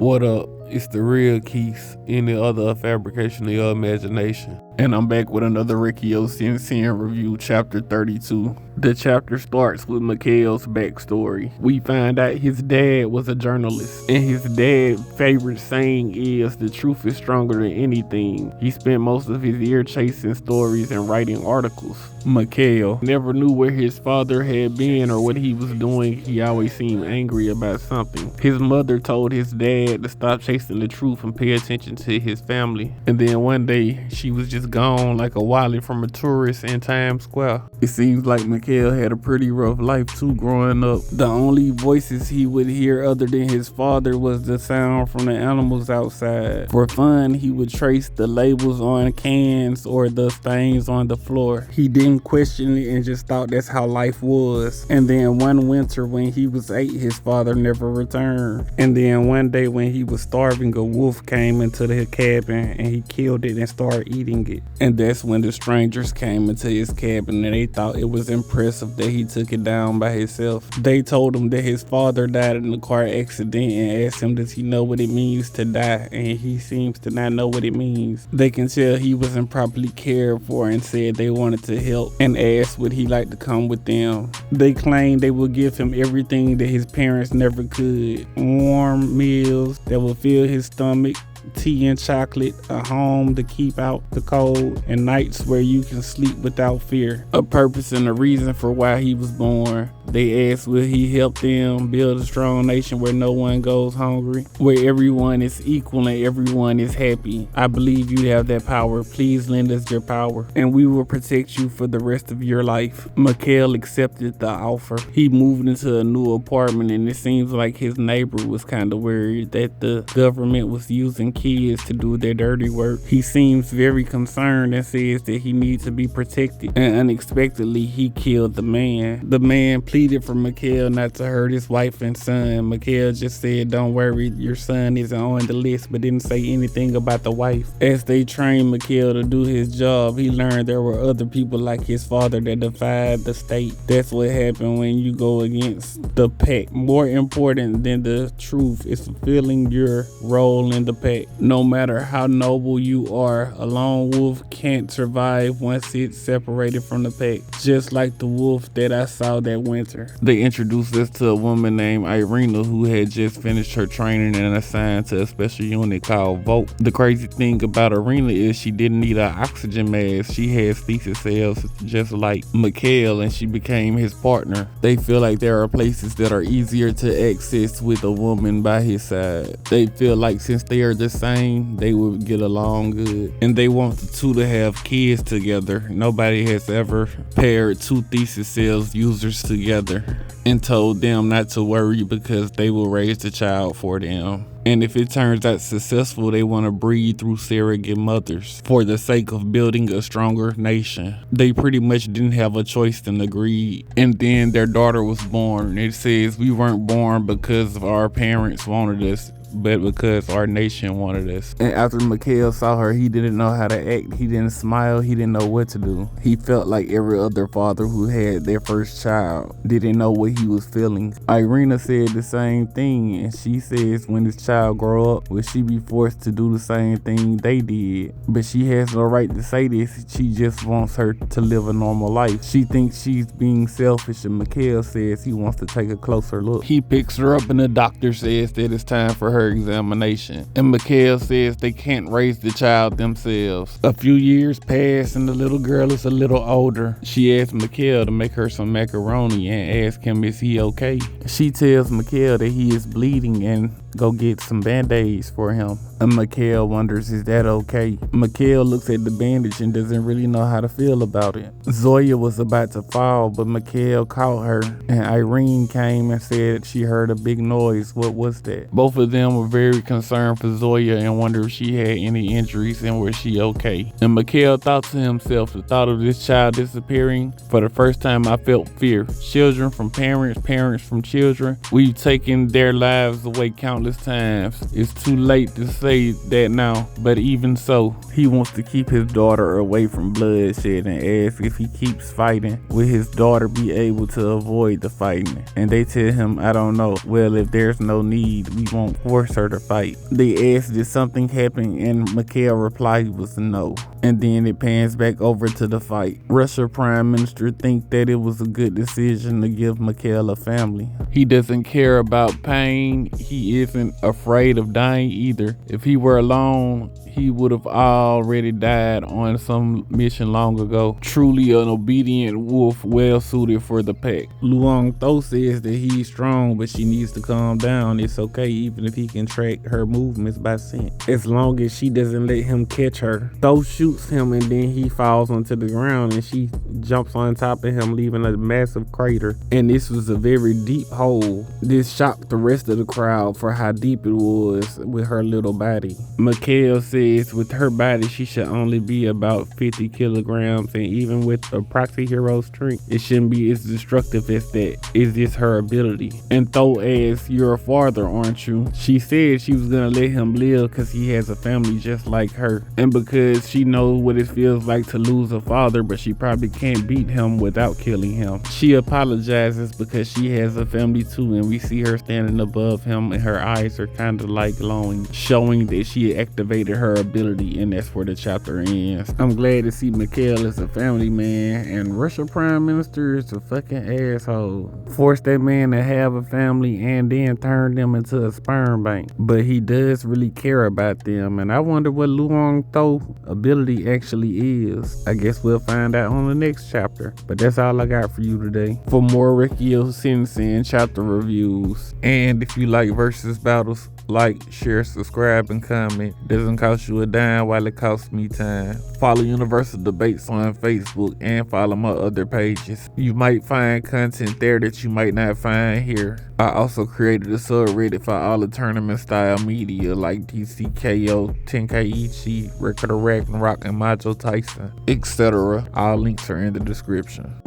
What up? It's the real Keith, any other fabrication of your imagination. And I'm back with another Rekkyou Sensen review, chapter 32. The chapter starts with Mikhail's backstory. We find out his dad was a journalist, and his dad's favorite saying is, "The truth is stronger than anything." He spent most of his year chasing stories and writing articles. Mikhail never knew where his father had been or what he was doing. He always seemed angry about something. His mother told his dad to stop chasing the truth and pay attention to his family. And then one day, she was just gone like a wally from a tourist in Times Square. It seems like Mikhail had a pretty rough life too growing up. The only voices he would hear other than his father was the sound from the animals outside. For fun, he would trace the labels on cans or the stains on the floor. He didn't question it and just thought that's how life was. And then one winter when he was 8, his father never returned. And then one day when he was starving, a wolf came into the cabin and he killed it and started eating it. And that's when the strangers came into his cabin and they thought it was impressive that he took it down by himself. They told him that his father died in a car accident and asked him, does he know what it means to die? And he seems to not know what it means. They can tell he wasn't properly cared for and said they wanted to help and asked would he like to come with them. They claimed they would give him everything that his parents never could. Warm meals that would fill his stomach, tea and chocolate, a home to keep out the cold, and nights where you can sleep without fear. A purpose and a reason for why he was born. They asked will he help them build a strong nation where no one goes hungry, where everyone is equal and everyone is happy. I believe you have that power. Please lend us your power and we will protect you for the rest of your life. Mikhail accepted the offer. He moved into a new apartment and it seems like his neighbor was kind of worried that the government was using kids to do their dirty work. He seems very concerned and says that he needs to be protected, and unexpectedly he killed the man. The man pleaded for Mikhail not to hurt his wife and son. Mikhail just said, don't worry, your son isn't on the list, but didn't say anything about the wife. As they trained Mikhail to do his job, he learned there were other people like his father that defied the state. That's what happened when you go against the pack. More important than the truth is fulfilling your role in the pack. No matter how noble you are, a lone wolf can't survive once it's separated from the pack. Just like the wolf that I saw that winter. They introduced us to a woman named Irina who had just finished her training and assigned to a special unit called Volt. The crazy thing about Irina is she didn't need an oxygen mask. She had stasis cells just like Mikhail and she became his partner. They feel like there are places that are easier to access with a woman by his side. They feel like since they are the same, they would get along good. And they want the two to have kids together. Nobody has ever paired two thesis cells users together and told them not to worry because they will raise the child for them. And if it turns out successful, they want to breed through surrogate mothers for the sake of building a stronger nation. They pretty much didn't have a choice than agreed. And then their daughter was born. It says we weren't born because of our parents wanted us, but because our nation wanted us. And after Mikhail saw her, he didn't know how to act. He didn't smile. He didn't know what to do. He felt like every other father who had their first child didn't know what he was feeling. Irina said the same thing, and she says when this child grow up, will she be forced to do the same thing they did? But she has no right to say this. She just wants her to live a normal life. She thinks she's being selfish, and Mikhail says he wants to take a closer look. He picks her up and the doctor says that it's time for her examination, and Mikhail says they can't raise the child themselves. A few years pass and the little girl is a little older. She asks Mikhail to make her some macaroni and asks him is he okay. She tells Mikhail that he is bleeding and go get some band-aids for him. And Mikhail wonders, is that okay? Mikhail looks at the bandage and doesn't really know how to feel about it. Zoya was about to fall, but Mikhail caught her, and Irene came and said she heard a big noise. What was that? Both of them were very concerned for Zoya and wondered if she had any injuries and was she okay. And Mikhail thought to himself, the thought of this child disappearing, for the first time I felt fear. Children from parents, parents from children. We've taken their lives away countless countless times. It's too late to say that now, but even so, he wants to keep his daughter away from bloodshed and asks if he keeps fighting, will his daughter be able to avoid the fighting? And they tell him, I don't know. Well, if there's no need, we won't force her to fight. They ask, did something happen? And Mikhail replied was no. And then it pans back over to the fight. Russia Prime Minister think that it was a good decision to give Mikhail a family. He doesn't care about pain. He isn't afraid of dying either. If he were alone, he would have already died on some mission long ago. Truly an obedient wolf, well suited for the pack. Luong Tho says that he's strong, but she needs to calm down. It's okay even if he can track her movements by scent, as long as she doesn't let him catch her. Tho shoots him and then he falls onto the ground and she jumps on top of him, leaving a massive crater. And this was a very deep hole. This shocked the rest of the crowd for how deep it was with her little body. Mikhail says with her body she should only be about 50 kilograms, and even with a proxy hero strength, it shouldn't be as destructive as that. It's just her ability. And Tho asks, you're a father, aren't you? She said she was gonna let him live because he has a family just like her, and because she knows what it feels like to lose a father, but she probably can't beat him without killing him. She apologizes because she has a family too, and we see her standing above him and her eyes are kind of like glowing, showing that she activated her ability, and that's where the chapter ends. I'm glad to see Mikhail as a family man, and Russia Prime Minister is a fucking asshole. Forced that man to have a family and then turned them into a sperm bank. But he does really care about them, and I wonder what Luong Tho ability actually is. I guess we'll find out on the next chapter. But that's all I got for you today. For more Rekkyou Sensen chapter reviews, and if you like versus battles, like, share, subscribe, and comment. It doesn't cost you a dime while it costs me time. Follow Universal Debates on Facebook and follow my other pages. You might find content there that you might not find here. I also created a subreddit for all the tournament style media like DCKO, Tenkaichi, Record of Ragnarok, and Majo Tyson, etc. All links are in the description.